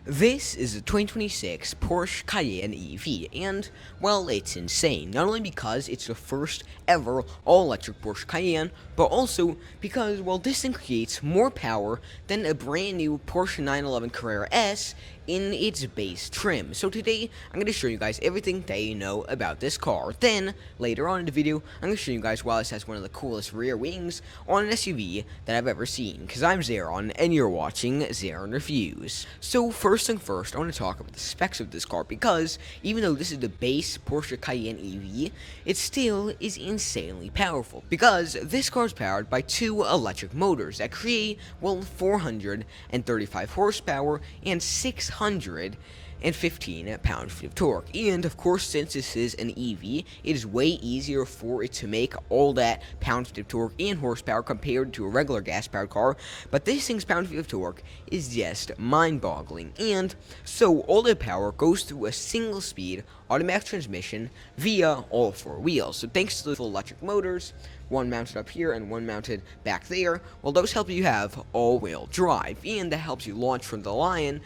This is a 2026 Porsche Cayenne EV, and, well, it's insane. Not only because it's the first ever all-electric Porsche Cayenne, but also because, well, this thing creates more power than a brand new Porsche 911 Carrera S in its base trim. So today, I'm going to show you guys everything that you know about this car. Then, later on in the video, I'm going to show you guys why this has one of the coolest rear wings on an SUV that I've ever seen. Because I'm Xaaron, and you're watching Xaaron Reviews. So, first thing first, I want to talk about the specs of this car, because even though this is the base Porsche Cayenne EV, it still is insanely powerful. Because this car is powered by two electric motors that create, well, 435 horsepower and 615 pound-feet of torque. And of course, since this is an EV, it is way easier for it to make all that pound-feet of torque and horsepower compared to a regular gas-powered car. But this thing's pound-feet of torque is just mind-boggling. And so all the power goes through a single-speed automatic transmission via all four wheels. So thanks to the full electric motors, one mounted up here and one mounted back there, well, those help you have all-wheel drive, and that helps you launch from the Lion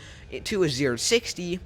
to a 0 to 60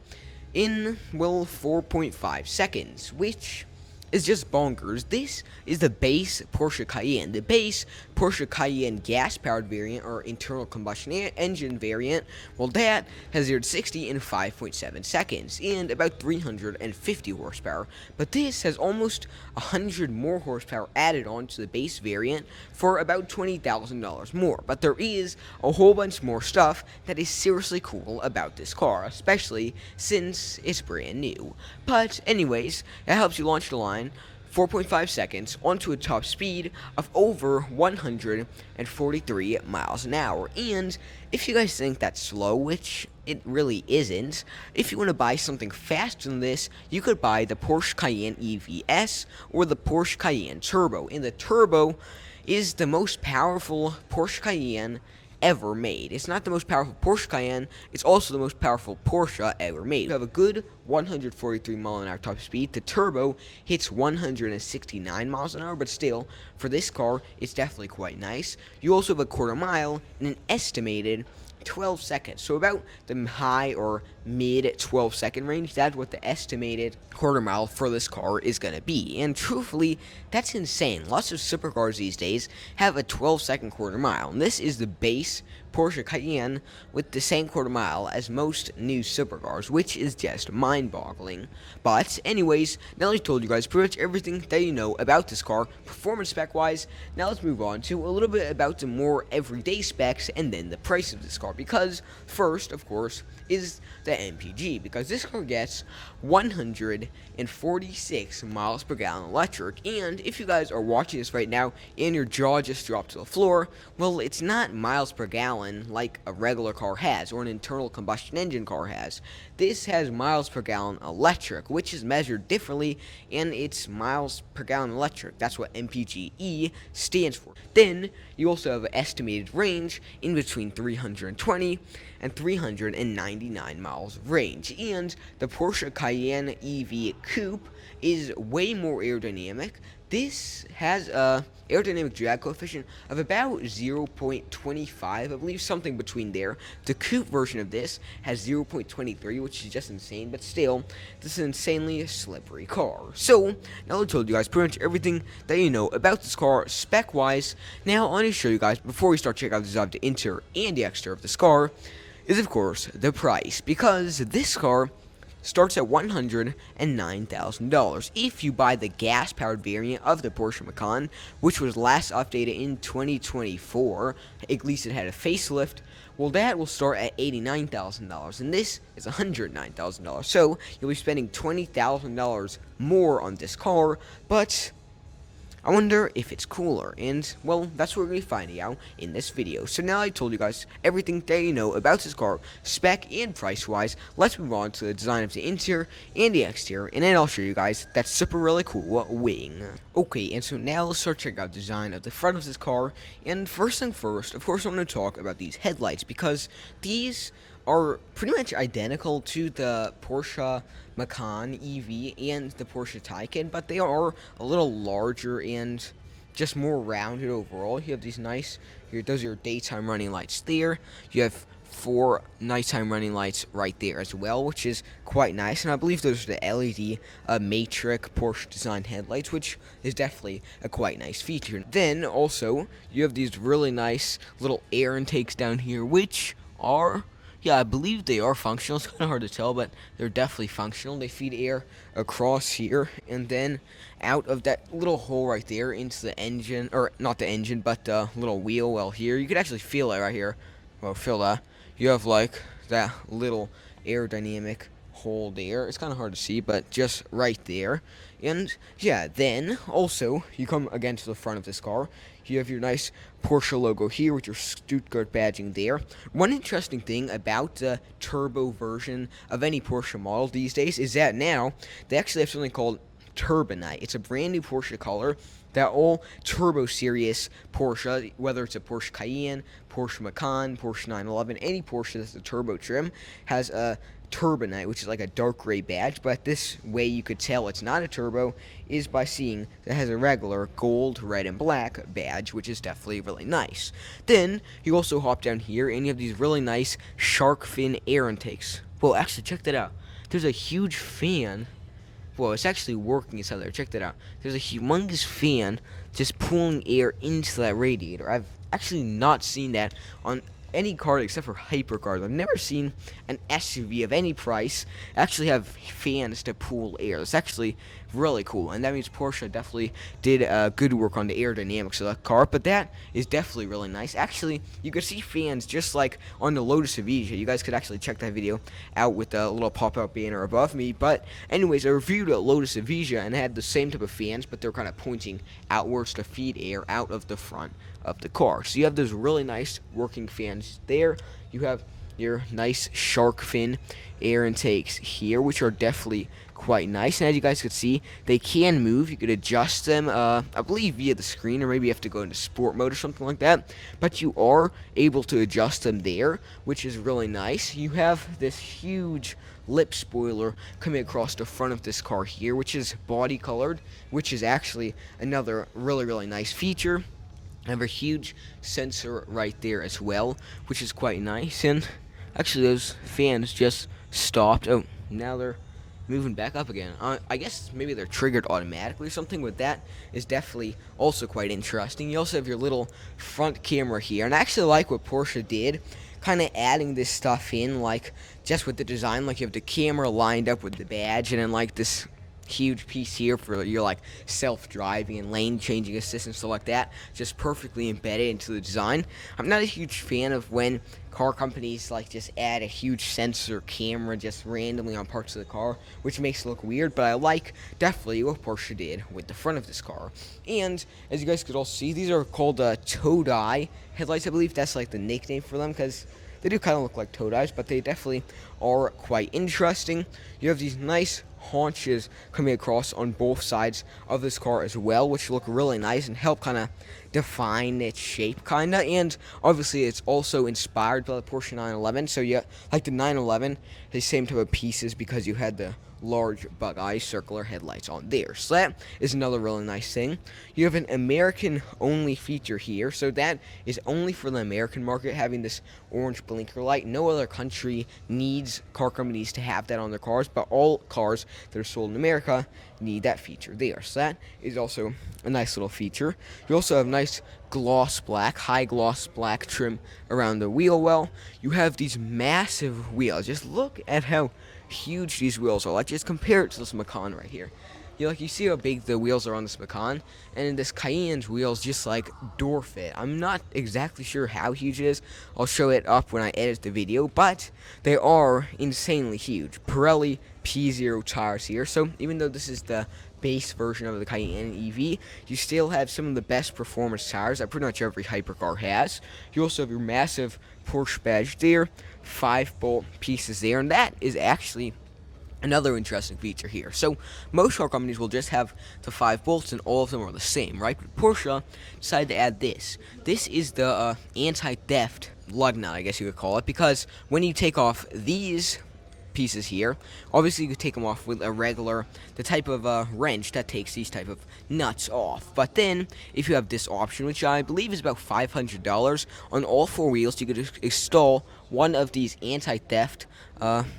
in, well, 4.5 seconds, which is just bonkers. This is the base Porsche Cayenne. The base Porsche Cayenne gas-powered variant, or internal combustion engine variant, well, that has 0 to 60 in 5.7 seconds and about 350 horsepower. But this has almost 100 more horsepower added on to the base variant for about $20,000 more. But there is a whole bunch more stuff that is seriously cool about this car, especially since it's brand new. But anyways, that helps you launch the line 4.5 seconds onto a top speed of over 143 miles an hour. And if you guys think that's slow, which it really isn't, if you want to buy something faster than this, you could buy the Porsche Cayenne EVS or the Porsche Cayenne Turbo. And the Turbo is the most powerful Porsche Cayenne ever made. It's not the most powerful Porsche Cayenne, it's also the most powerful Porsche ever made. You have a good 143 mile an hour top speed. The Turbo hits 169 miles an hour, but still, for this car, it's definitely quite nice. You also have a quarter mile and an estimated 12 seconds. So about the high or mid 12 second range, that's what the estimated quarter mile for this car is going to be. And truthfully, that's insane. Lots of supercars these days have a 12-second quarter mile. And this is the base Porsche Cayenne with the same quarter mile as most new supercars, which is just mind-boggling. But anyways, now that I've told you guys pretty much everything that you know about this car, performance spec-wise, now let's move on to a little bit about the more everyday specs and then the price of this car. Because first, of course, is the MPG, because this car gets 146 miles per gallon electric. And if you guys are watching this right now and your jaw just dropped to the floor, well, it's not miles per gallon like a regular car has or an internal combustion engine car has. This has miles per gallon electric, which is measured differently, and it's miles per gallon electric. That's what MPGE stands for. Then you also have an estimated range in between 320 and 399 miles of range. And the Porsche Cayenne EV Coupe is way more aerodynamic. This has a aerodynamic drag coefficient of about 0.25, I believe, something between there. The coupe version of this has 0.23, which is just insane, but still, this is an insanely slippery car. So, now I told you guys pretty much everything that you know about this car spec-wise. Now, I want to show you guys, before we start checking out the design of the interior and the exterior of this car, is of course the price, because this car starts at $109,000 if you buy the gas-powered variant of the Porsche Macan, which was last updated in 2024. At least it had a facelift. Well, that will start at $89,000, and this is $109,000. So you'll be spending $20,000 more on this car, but I wonder if it's cooler, and, well, that's what we're going to be finding out in this video. So now I told you guys everything that you know about this car, spec and price-wise, let's move on to the design of the interior and the exterior, and then I'll show you guys that super really cool wing. Okay, and so now let's start checking out the design of the front of this car, and first thing first, of course, I'm going to talk about these headlights, because these are pretty much identical to the Porsche Macan EV and the Porsche Taycan, but they are a little larger and just more rounded overall. You have these nice, those are your daytime running lights there. You have 4 nighttime running lights right there as well, which is quite nice. And I believe those are the LED matrix Porsche design headlights, which is definitely a quite nice feature. Then also you have these really nice little air intakes down here, which are, yeah, I believe they are functional. It's kind of hard to tell, but they're definitely functional. They feed air across here and then out of that little hole right there into the engine, or not the engine, but the little wheel well here. You could actually feel it right here. Well, feel that. You have like that little aerodynamic hole there. It's kind of hard to see, but just right there. And yeah, then also you come again to the front of this car. You have your nice Porsche logo here with your Stuttgart badging there. One interesting thing about the turbo version of any Porsche model these days is that now they actually have something called Turbonite. It's a brand new Porsche color that all turbo series Porsche, whether it's a Porsche Cayenne, Porsche Macan, Porsche 911, any Porsche that's a turbo trim, has a Turbonite, which is like a dark gray badge. But this way you could tell it's not a turbo is by seeing that it has a regular gold, red, and black badge, which is definitely really nice. Then you also hop down here and you have these really nice shark fin air intakes. Well, actually, check that out. There's a huge fan. Well, it's actually working inside there. Check that out. There's a humongous fan just pulling air into that radiator. I've actually not seen that on any car except for hypercars. I've never seen an SUV of any price actually have fans to pull air. It's actually really cool, and that means Porsche definitely did good work on the aerodynamics of the car. But that is definitely really nice. Actually, you could see fans just like on the Lotus Evija. You guys could actually check that video out with the little pop-out banner above me. But anyways, I reviewed a Lotus Evija and it had the same type of fans, but they're kind of pointing outwards to feed air out of the front of the car. So you have those really nice working fans there. You have your nice shark fin air intakes here, which are definitely quite nice. And as you guys could see, they can move. You could adjust them, I believe, via the screen, or maybe you have to go into sport mode or something like that. But you are able to adjust them there, which is really nice. You have this huge lip spoiler coming across the front of this car here, which is body colored, which is actually another really nice feature. I have a huge sensor right there as well, which is quite nice. And actually, those fans just stopped. Oh, now they're moving back up again. I guess maybe they're triggered automatically or something, but that is definitely also quite interesting. You also have your little front camera here, and I actually like what Porsche did, kind of adding this stuff in, like just with the design. Like you have the camera lined up with the badge, and then like this huge piece here for your like self-driving and lane changing assistance, stuff like that, just perfectly embedded into the design. I'm not a huge fan of when car companies like just add a huge sensor camera just randomly on parts of the car, which makes it look weird, but I like definitely what Porsche did with the front of this car. And as you guys could all see, these are called Todai headlights. I believe that's like the nickname for them, because they do kind of look like toad eyes, but they definitely are quite interesting. You have these nice haunches coming across on both sides of this car as well, which look really nice and help kind of define its shape, kind of. And obviously, it's also inspired by the Porsche 911. So yeah, like the 911, the same type of pieces because you had the large bug eye circular headlights on there. So that is another really nice thing. You have an American only feature here, so that is only for the American market, having this orange blinker light. No other country needs car companies to have that on their cars, but all cars that are sold in America need that feature there. So that is also a nice little feature. You also have nice gloss black, high gloss black trim around the wheel well. You have these massive wheels. Just look at how huge these wheels are. Like, just compare it to this Macan right here. You see how big the wheels are on this Macan, and in this Cayenne's wheels just like dwarf it. I'm not exactly sure how huge it is. I'll show it up when I edit the video, but they are insanely huge. Pirelli P0 tires here, so even though this is the base version of the Cayenne EV, you still have some of the best performance tires that pretty much every hypercar has. You also have your massive Porsche badge there, 5-bolt pieces there, and that is actually another interesting feature here. So most car companies will just have the 5 bolts and all of them are the same, right? But Porsche decided to add this. This is the anti-theft lug nut, I guess you could call it, because when you take off these pieces here. Obviously, you could take them off with a regular, the type of wrench that takes these type of nuts off. But then, if you have this option, which I believe is about $500, on all four wheels, you could install one of these anti-theft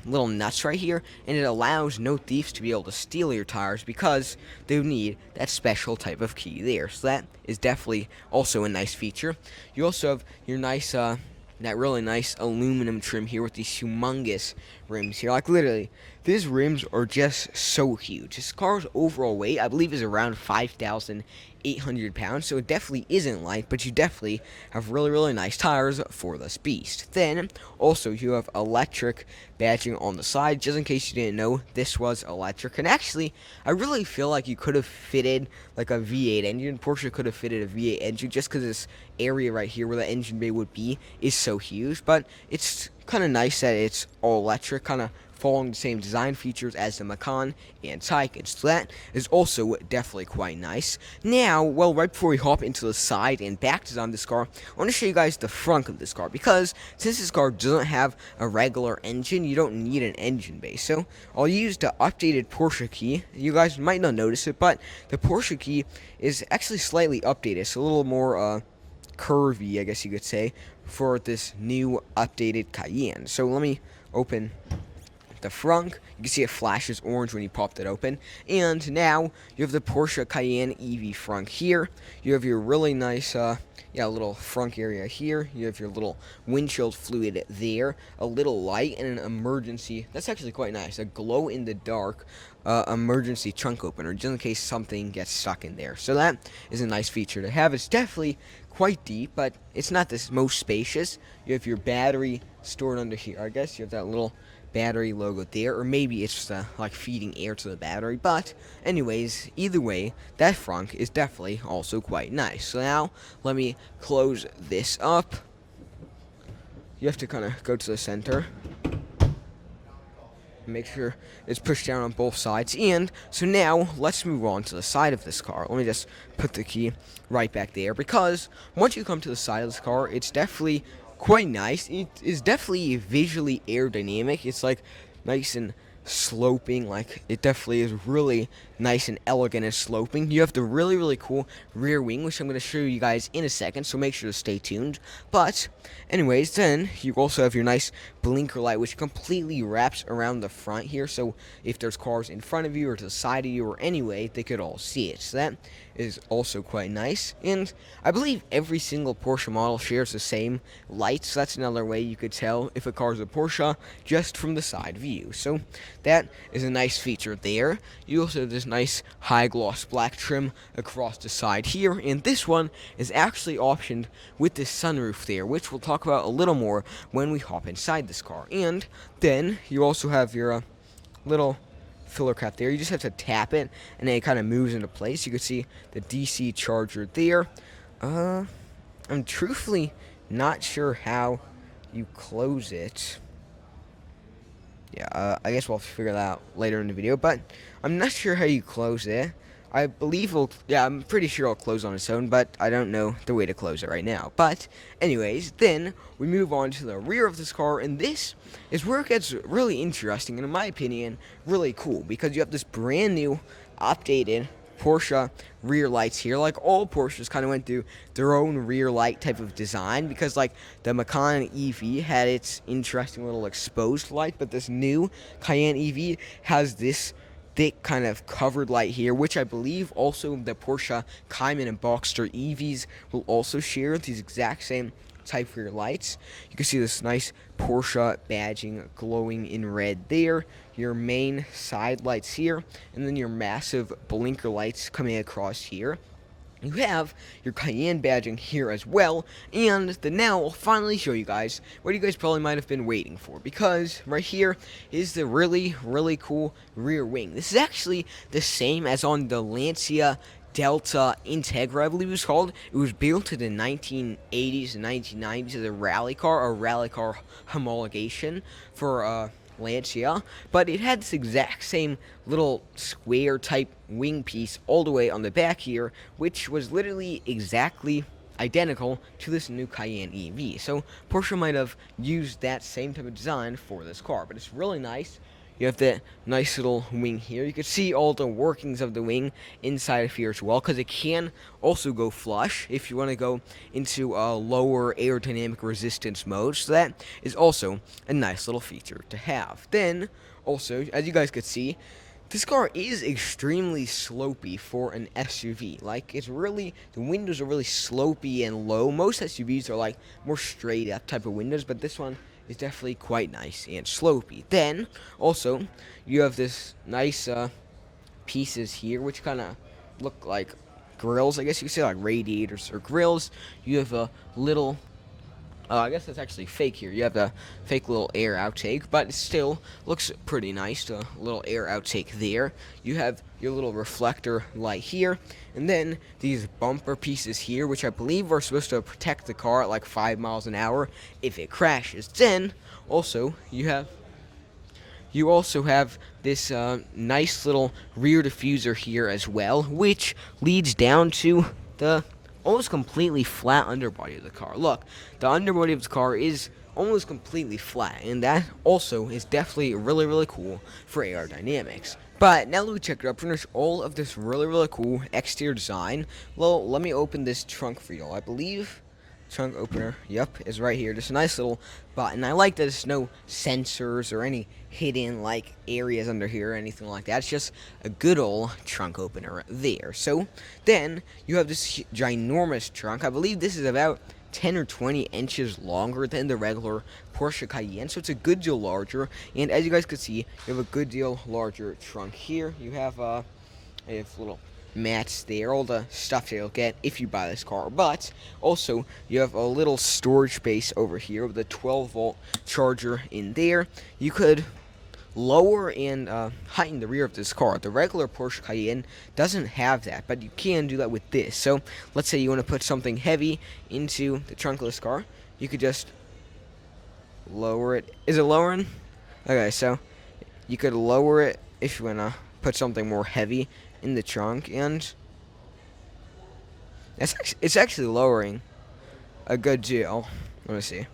little nuts right here, and it allows no thieves to be able to steal your tires because they need that special type of key there. So that is definitely also a nice feature. You also have your nice that really nice aluminum trim here with these humongous rims here. Like, literally, these rims are just so huge. This car's overall weight, I believe, is around 5,800 pounds, so it definitely isn't light, but you definitely have really, really nice tires for this beast. Then, also, you have electric badging on the side. Just in case you didn't know, this was electric. And actually, I really feel like you could have fitted, like, a V8 engine. Porsche could have fitted a V8 engine just because this area right here where the engine bay would be is so huge. But it's kind of nice that it's all electric, kind of following the same design features as the Macan and Taycan, so that is also definitely quite nice. Now, well, right before we hop into the side and back design of this car, I want to show you guys the front of this car, because since this car doesn't have a regular engine, you don't need an engine bay. So I'll use the updated Porsche key. You guys might not notice it, but the Porsche key is actually slightly updated. It's a little more curvy, I guess you could say, for this new updated Cayenne. So let me open the Frunk. You can see it flashes orange when you pop it open. And now you have the Porsche Cayenne EV Frunk here. You have your really nice little Frunk area here. You have your little windshield fluid there, a little light, and an emergency. That's actually quite nice. A glow in the dark emergency trunk opener, just in case something gets stuck in there. So that is a nice feature to have. It's definitely quite deep, but it's not the most spacious. You have your battery stored under here. I guess you have that little battery logo there, or maybe it's like feeding air to the battery. But anyways, either way, that frunk is definitely also quite nice. So now let me close this up. You have to kind of go to the center, make sure it's pushed down on both sides. And so now let's move on to the side of this car. Let me just put the key right back there, because once you come to the side of this car, it's definitely quite nice. It is definitely visually aerodynamic. It's like nice and sloping. Like, it definitely is really nice and elegant and sloping. You have the really, really cool rear wing, which I'm going to show you guys in a second, so make sure to stay tuned. But anyways, then you also have your nice blinker light, which completely wraps around the front here, so if there's cars in front of you or to the side of you or anyway, they could all see it. So that is also quite nice. And I believe every single Porsche model shares the same lights, so that's another way you could tell if a car is a Porsche just from the side view. So that is a nice feature there. You also have this nice high gloss black trim across the side here, and this one is actually optioned with this sunroof there, which we'll talk about a little more when we hop inside this car. And then you also have your little filler cap there. You just have to tap it and then it kind of moves into place. You can see the DC charger there. I'm truthfully not sure how you close it. Yeah, I guess we'll figure that out later in the video, but I'm not sure how you close it. I believe I'm pretty sure it'll close on its own, but I don't know the way to close it right now. But anyways, then we move on to the rear of this car, and this is where it gets really interesting, and in my opinion, really cool, because you have this brand new, updated Porsche rear lights here. Like, all Porsches kind of went through their own rear light type of design, because like the Macan EV had its interesting little exposed light, but this new Cayenne EV has this thick kind of covered light here, which I believe also the Porsche Cayenne and Boxster EVs will also share these exact same type rear lights. You can see this nice Porsche badging glowing in red there, your main side lights here, and then your massive blinker lights coming across here. You have your Cayenne badging here as well, and now I'll finally show you guys what you guys probably might have been waiting for, because right here is the really, really cool rear wing. This is actually the same as on the Lancia Delta Integra, I believe it was called. It was built in the 1980s and 1990s as a rally car homologation for Lancia, but it had this exact same little square type wing piece all the way on the back here, which was literally exactly identical to this new Cayenne EV. So Porsche might have used that same type of design for this car, but it's really nice. You have that nice little wing here. You can see all the workings of the wing inside of here as well, because it can also go flush if you want to go into a lower aerodynamic resistance mode. So that is also a nice little feature to have. Then, also, as you guys could see, this car is extremely slopey for an SUV. Like, it's really, the windows are really slopey and low. Most SUVs are like more straight up type of windows, but this one is definitely quite nice and slopey. Then, also, you have this nice pieces here, which kind of look like grills, I guess you could say, like radiators or grills. You have a little I guess that's actually fake here. You have the fake little air outtake, but it still looks pretty nice. The little air outtake there. You have your little reflector light here, and then these bumper pieces here, which I believe are supposed to protect the car at like 5 miles an hour if it crashes. Then, also, you also have this nice little rear diffuser here as well, which leads down to the almost completely flat underbody of the car. Look, the underbody of the car is almost completely flat, and that also is definitely really, really cool for aerodynamics. But now that we checked it out, finish all of this really, really cool exterior design, well, let me open this trunk for y'all. I believe trunk opener, yep, is right here. Just a nice little button. I like that there's no sensors or any hidden like areas under here or anything like that. It's just a good old trunk opener there. So then you have this ginormous trunk. I believe this is about 10 or 20 inches longer than the regular Porsche Cayenne, so it's a good deal larger. And as you guys can see, you have a good deal larger trunk here. You have little mats there, all the stuff that you'll get if you buy this car. But also, you have a little storage space over here with a 12-volt charger in there. You could lower and heighten the rear of this car. The regular Porsche Cayenne doesn't have that, but you can do that with this. So let's say you want to put something heavy into the trunk of this car. You could just lower it. Is it lowering? Okay, so you could lower it if you want to put something more heavy in the trunk, and it's actually lowering a good deal. Let me see.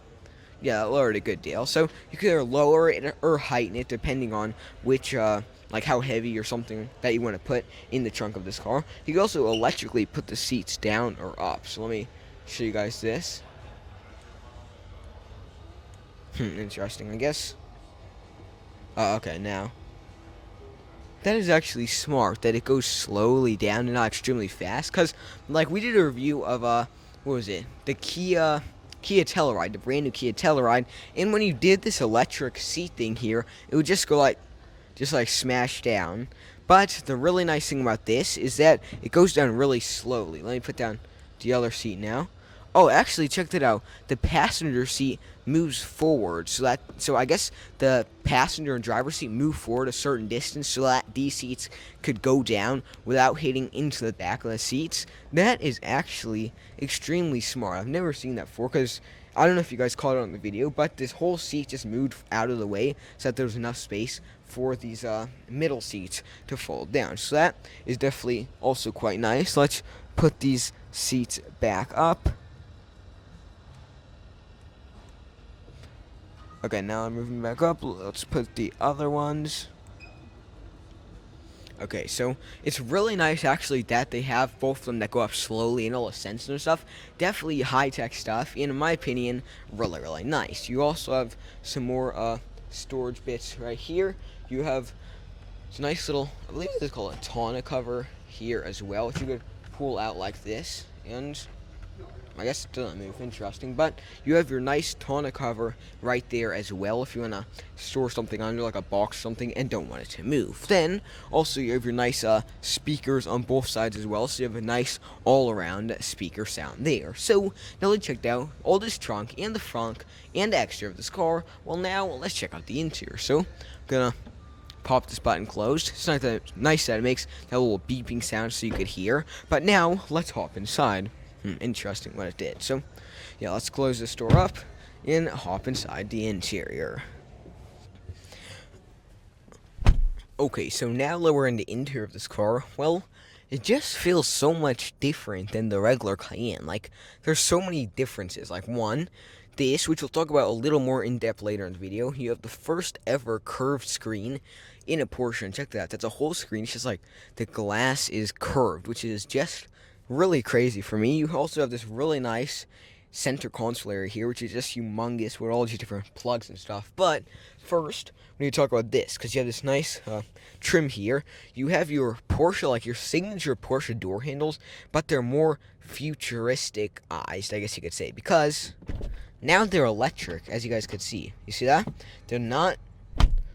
Yeah, it lowered a good deal. So you could either lower it or heighten it depending on which, like how heavy or something that you want to put in the trunk of this car. You can also electrically put the seats down or up. So let me show you guys this. Interesting, I guess. Okay, now. That is actually smart, that it goes slowly down and not extremely fast. Because, like, we did a review of, what was it? The Kia Telluride, the brand new Kia Telluride. And when you did this electric seat thing here, it would just go like, smash down. But the really nice thing about this is that it goes down really slowly. Let me put down the other seat now. Oh, actually, check that out. The passenger seat moves forward, so I guess the passenger and driver seat move forward a certain distance so that these seats could go down without hitting into the back of the seats. That is actually extremely smart. I've never seen that before, because I don't know if you guys caught it on the video, but this whole seat just moved out of the way so that there was enough space for these middle seats to fold down. So that is definitely also quite nice. Let's put these seats back up. Okay, now I'm moving back up. Let's put the other ones. Okay, so it's really nice actually that they have both of them that go up slowly and all the sensors and stuff. Definitely high-tech stuff, and in my opinion, really, really nice. You also have some more storage bits right here. You have this nice little, I believe it's called a tonneau cover here as well, which you could pull out like this, and I guess it doesn't move. Interesting. But you have your nice tonneau cover right there as well if you want to store something under, like a box or something, and don't want it to move. Then, also, you have your nice speakers on both sides as well, so you have a nice all-around speaker sound there. So, now let's check out all this trunk and the frunk and the exterior of this car. Well, now, let's check out the interior. So, I'm going to pop this button closed. It's nice that it makes that little beeping sound so you could hear. But now, let's hop inside. Interesting what it did. So, yeah, let's close this door up and hop inside the interior. Okay, so now that we're in the interior of this car, well, It just feels so much different than the regular Cayenne. Like, there's so many differences. Like, one, this, which we'll talk about a little more in depth later in the video, you have the first ever curved screen in a Porsche. And check that out. That's a whole screen. It's just like the glass is curved, which is just really crazy for me. You also have this really nice center console area here, which is just humongous with all these different plugs and stuff. But first, we need to talk about this because you have this nice trim here. You have your Porsche, like your signature Porsche door handles, but they're more futuristic eyes, I guess you could say, because now they're electric, as you guys could see. You see that? They're not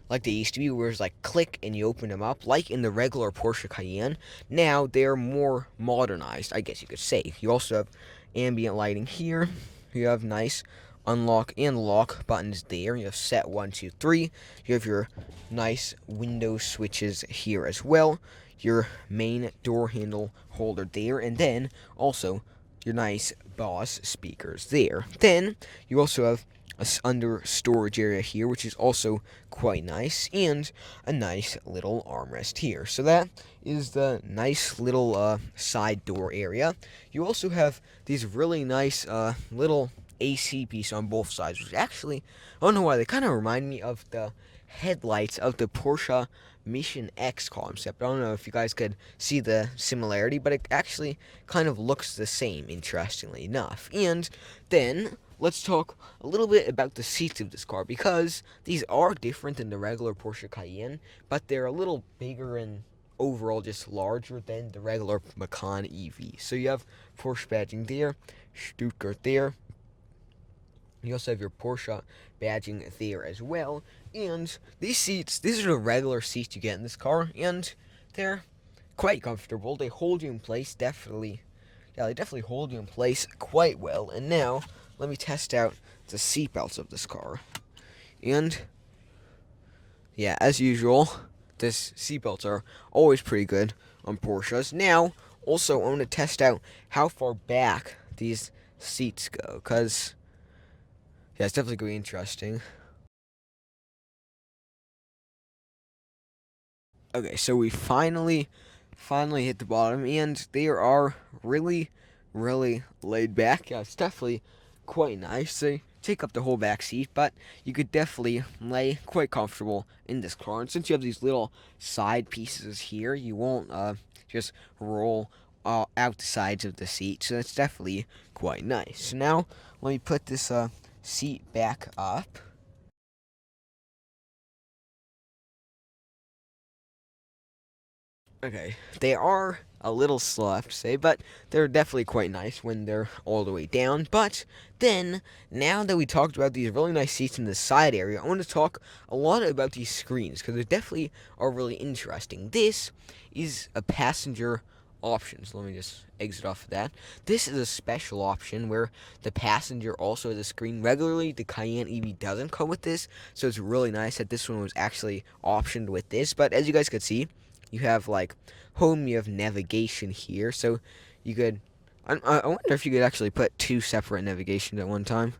like they used to be, where it's like click and you open them up, like in the regular Porsche Cayenne. Now they're more modernized, I guess you could say. You also have ambient lighting here. You have nice unlock and lock buttons there. You have set 1, 2, 3. You have your nice window switches here as well. Your main door handle holder there, and then also your nice Boss speakers there. Then you also have a under storage area here, which is also quite nice, and a nice little armrest here. So that is the nice little side door area. You also have these really nice little AC piece on both sides, which actually, I don't know why, they kind of remind me of the headlights of the Porsche Mission X concept. I don't know if you guys could see the similarity, but it actually kind of looks the same, interestingly enough. And then let's talk a little bit about the seats of this car, because these are different than the regular Porsche Cayenne, but they're a little bigger and overall just larger than the regular Macan EV. So you have Porsche badging there, Stuttgart there. You also have your Porsche badging there as well. And these seats, these are the regular seats you get in this car, and they're quite comfortable. They hold you in place, definitely. Yeah, they definitely hold you in place quite well. And now, let me test out the seatbelts of this car. And, yeah, as usual, this seatbelts are always pretty good on Porsches. Now, also, I want to test out how far back these seats go, because yeah, it's definitely going to be interesting. Okay, so we finally hit the bottom, and they are really, really laid back. Yeah, it's definitely quite nice. They take up the whole back seat, but you could definitely lay quite comfortable in this car. And since you have these little side pieces here, you won't just roll out the sides of the seat. So that's definitely quite nice. So now let me put this seat back up. Okay, they are a little slow, I have to say, but they're definitely quite nice when they're all the way down. But then, now that we talked about these really nice seats in the side area, I want to talk a lot about these screens, because they definitely are really interesting. This is a passenger option, so let me just exit off of that. This is a special option where the passenger also has a screen. Regularly, the Cayenne EV doesn't come with this, so it's really nice that this one was actually optioned with this. But as you guys could see, you have like home, you have navigation here, so you could, I wonder if you could actually put two separate navigations at one time.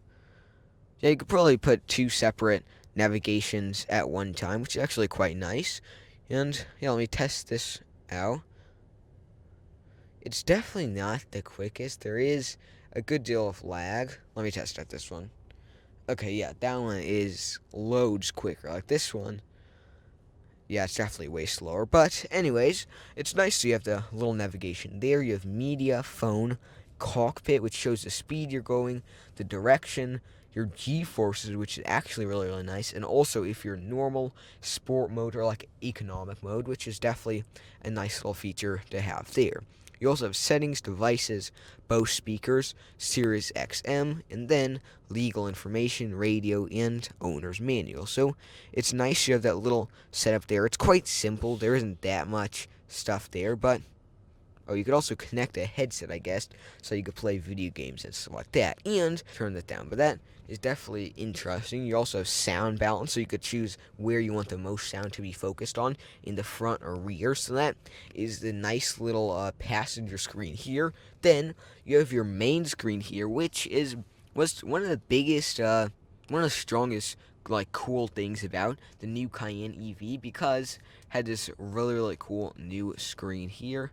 Yeah, you could probably put two separate navigations at one time, which is actually quite nice. And yeah, let me test this out. It's definitely not the quickest. There is a good deal of lag. Let me test out this one. Okay, yeah, that one is loads quicker. Like this one, yeah, it's definitely way slower. But anyways, it's nice. So you have the little navigation there. You have media, phone, cockpit, which shows the speed you're going, the direction, your G-forces, which is actually really, really nice. And also if you're normal, sport mode, or like economic mode, which is definitely a nice little feature to have there. You also have settings, devices, Bose speakers, Sirius XM, and then legal information, radio, and owner's manual. So it's nice you have that little setup there. It's quite simple. There isn't that much stuff there, but oh, you could also connect a headset, I guess, so you could play video games and stuff like that, and turn that down. But that is definitely interesting. You also have sound balance, so you could choose where you want the most sound to be focused on, in the front or rear. So that is the nice little passenger screen here. Then you have your main screen here, which was one of the biggest, one of the strongest like cool things about the new Cayenne EV, because it had this really, really cool new screen here.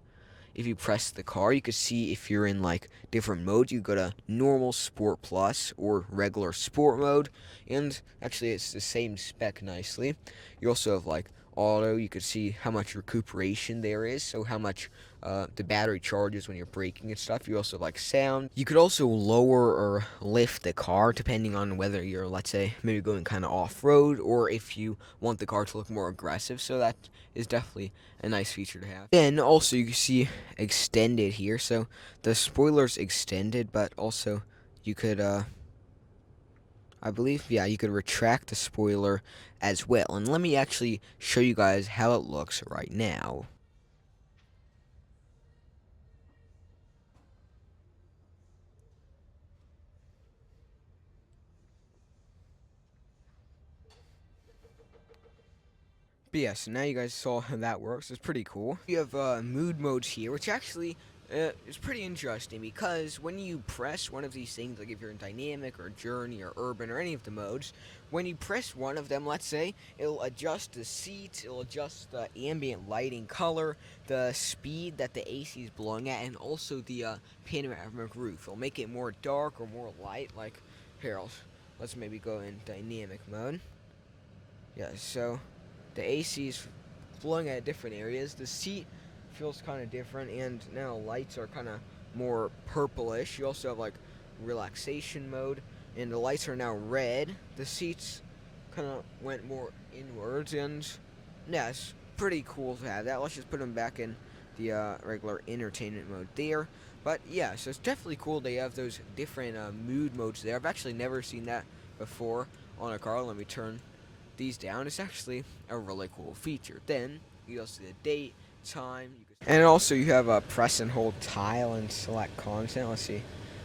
if you press the car, you could see if you're in like different modes. You go to normal, sport plus, or regular sport mode, and actually it's the same spec nicely. You also have like auto. You could see how much recuperation there is, so how much the battery charges when you're braking and stuff. You also have like sound. You could also lower or lift the car depending on whether you're, let's say, maybe going kind of off-road, or if you want the car to look more aggressive. So that is definitely a nice feature to have. Then also you can see extended here, so the spoiler's extended, but also you could I believe, yeah, you could retract the spoiler as well. And let me actually show you guys how it looks right now. But yeah, so now you guys saw how that works. It's pretty cool. You have mood modes here, which actually is pretty interesting, because when you press one of these things, like if you're in dynamic or journey or urban or any of the modes, when you press one of them, let's say, it'll adjust the seats, it'll adjust the ambient lighting color, the speed that the AC is blowing at, and also the panoramic roof. It'll make it more dark or more light. Like, here, let's maybe go in dynamic mode. Yeah, so the AC is blowing at different areas. The seat feels kind of different, and now lights are kind of more purplish. You also have like relaxation mode, and the lights are now red. The seats kind of went more inwards, and yeah, it's pretty cool to have that. Let's just put them back in the regular entertainment mode there. But yeah, so it's definitely cool they have those different mood modes there. I've actually never seen that before on a car. Let me turn these down. It's actually a really cool feature. Then you also see the date, time, and also you have a press and hold tile and select content. Let's see.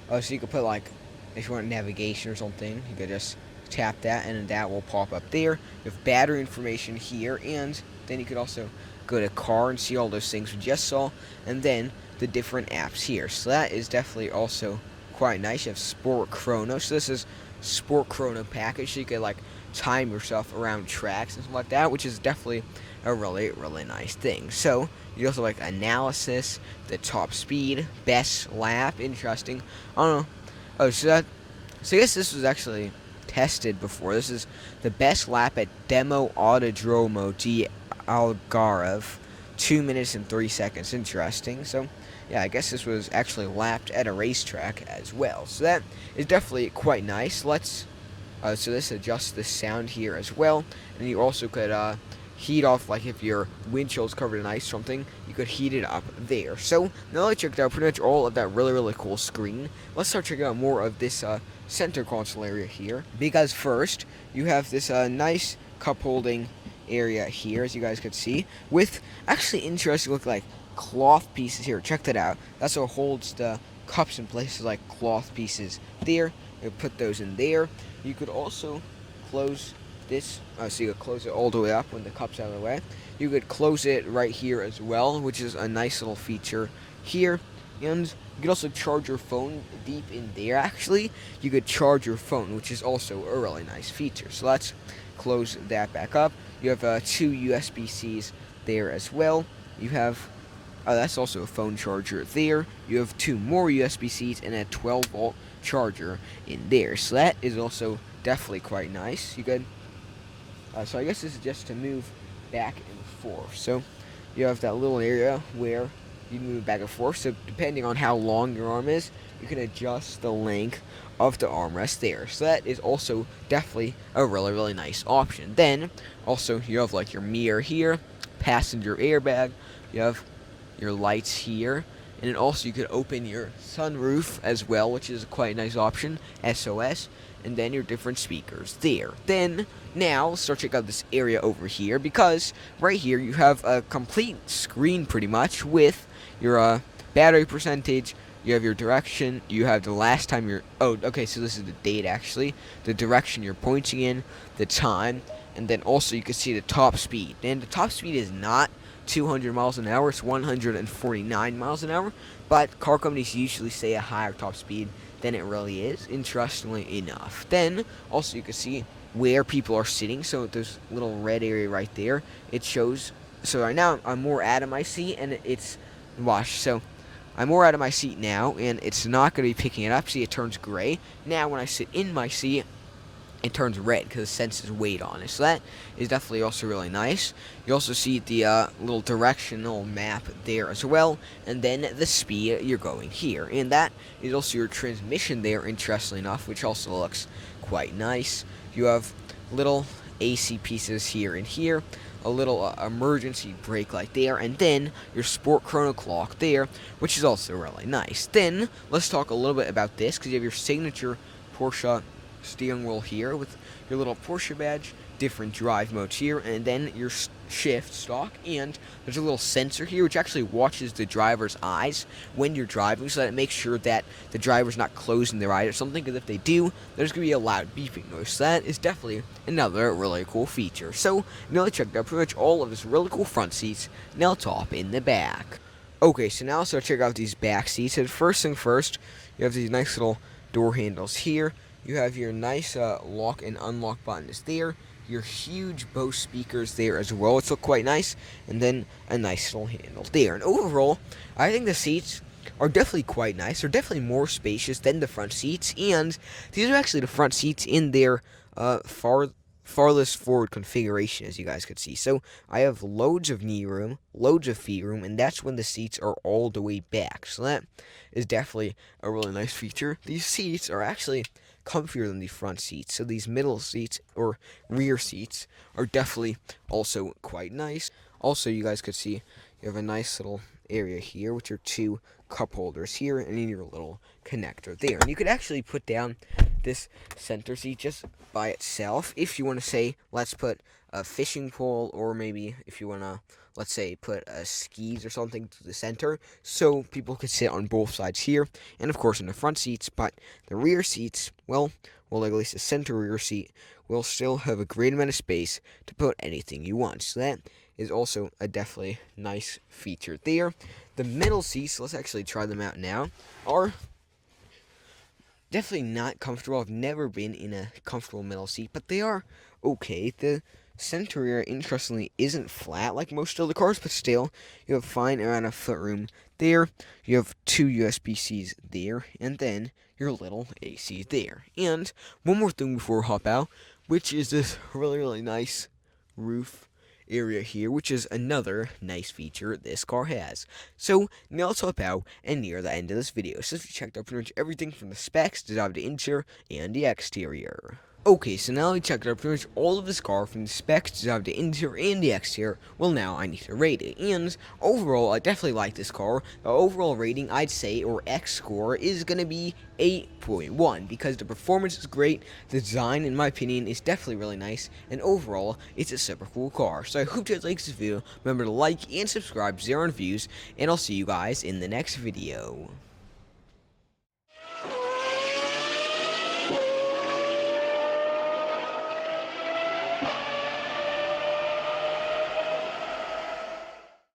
Oh, so you could put like, if you want navigation or something, you could just tap that and that will pop up there. You have battery information here, and then you could also go to car and see all those things we just saw, and then the different apps here. So that is definitely also quite nice. You have sport chrono. So this is sport chrono package, so you could like time yourself around tracks and stuff like that, which is definitely a really nice thing. So you also like analysis, the top speed, best lap. Interesting. I don't know. Oh, so I guess this was actually tested before. This is the best lap at Demo Autodromo di Algarve, 2 minutes and 3 seconds. Interesting. So yeah, I guess this was actually lapped at a racetrack as well. So that is definitely quite nice. Let's so this adjusts the sound here as well, and you also could heat off, like if your windshield's covered in ice or something, you could heat it up there. So now that I checked out pretty much all of that really cool screen, let's start checking out more of this center console area here, because first you have this nice cup holding area here, as you guys could see, with actually interesting look like cloth pieces here. Check that out. That's what holds the cups in places, like cloth pieces there. You put those in there. You could also close this, so you could close it all the way up when the cup's out of the way. You could close it right here as well, which is a nice little feature here. And you could also charge your phone deep in there. Actually, you could charge your phone, which is also a really nice feature. So let's close that back up. You have 2 USB-Cs there as well. You have that's also a phone charger there. You have 2 more USB-Cs and a 12-volt charger in there. So that is also definitely quite nice. You could so I guess this is just to move back and forth. So you have that little area where you move back and forth. So depending on how long your arm is, you can adjust the length of the armrest there. So that is also definitely a really nice option. Then also you have like your mirror here, passenger airbag. You have your lights here, and then also you could open your sunroof as well, which is a quite nice option, SOS, and then your different speakers there. Then now let's start checking out this area over here, because right here you have a complete screen pretty much with your battery percentage. You have your direction, you have the last time you're, oh, okay, so this is the date actually, the direction you're pointing in, the time, and then also you can see the top speed. And the top speed is not 200 miles an hour, it's 149 miles an hour, but car companies usually say a higher top speed than it really is, interestingly enough. Then also you can see where people are sitting, so there's little red area right there. It shows, so right now I'm more at my seat, and it's Watch, so I'm more out of my seat now, and it's not going to be picking it up. See, it turns gray. Now, when I sit in my seat, it turns red because it senses weight on it. So that is definitely also really nice. You also see the little directional map there as well, and then the speed you're going here. And that is also your transmission there, interestingly enough, which also looks quite nice. You have little AC pieces here and here, a little emergency brake light there, and then your sport chrono clock there, which is also really nice. Then let's talk a little bit about this, because you have your signature Porsche steering wheel here with your little Porsche badge, different drive modes here, and then your shift stock, and there's a little sensor here which actually watches the driver's eyes when you're driving, so that it makes sure that the driver's not closing their eyes or something, because if they do, there's going to be a loud beeping noise. So that is definitely another really cool feature. So now let's check out pretty much all of this really cool front seats. Now let's hop in the back. Okay, so now let's start check out these back seats. And first thing first, you have these nice little door handles here. You have your nice lock and unlock buttons there. Your huge Bose speakers there as well, which look quite nice. And then a nice little handle there. And overall, I think the seats are definitely quite nice. They're definitely more spacious than the front seats. And these are actually the front seats in their farthest forward configuration, as you guys could see. So I have loads of knee room, loads of feet room, and that's when the seats are all the way back. So that is definitely a really nice feature. These seats are actually comfier than the front seats, so these middle seats or rear seats are definitely also quite nice. Also, you guys could see you have a nice little area here with your two cup holders here and in your little connector there. And you could actually put down this center seat just by itself if you want to say, let's put a fishing pole, or maybe if you want to, let's say, put skis or something to the center, so people could sit on both sides here, and of course in the front seats. But the rear seats, well, at least the center rear seat will still have a great amount of space to put anything you want. So that is also a definitely nice feature there. The middle seats, let's actually try them out now, are definitely not comfortable. I've never been in a comfortable middle seat, but they are okay. The center rear, interestingly, isn't flat like most other cars, but still, you have fine amount of footroom there. You have two USB-Cs there, and then your little AC there. And one more thing before we hop out, which is this really nice roof area here, which is another nice feature this car has. So now let's hop out and near the end of this video, since we checked out pretty much everything from the specs to the interior and the exterior. Okay, so now we checked out pretty much all of this car from the specs to the interior and the exterior. Well, now I need to rate it, and overall, I definitely like this car. The overall rating, I'd say, or X score, is going to be 8.1, because the performance is great, the design, in my opinion, is definitely really nice, and overall, it's a super cool car. So I hope you guys like this video. Remember to like and subscribe, Xaaron Reviews, and I'll see you guys in the next video.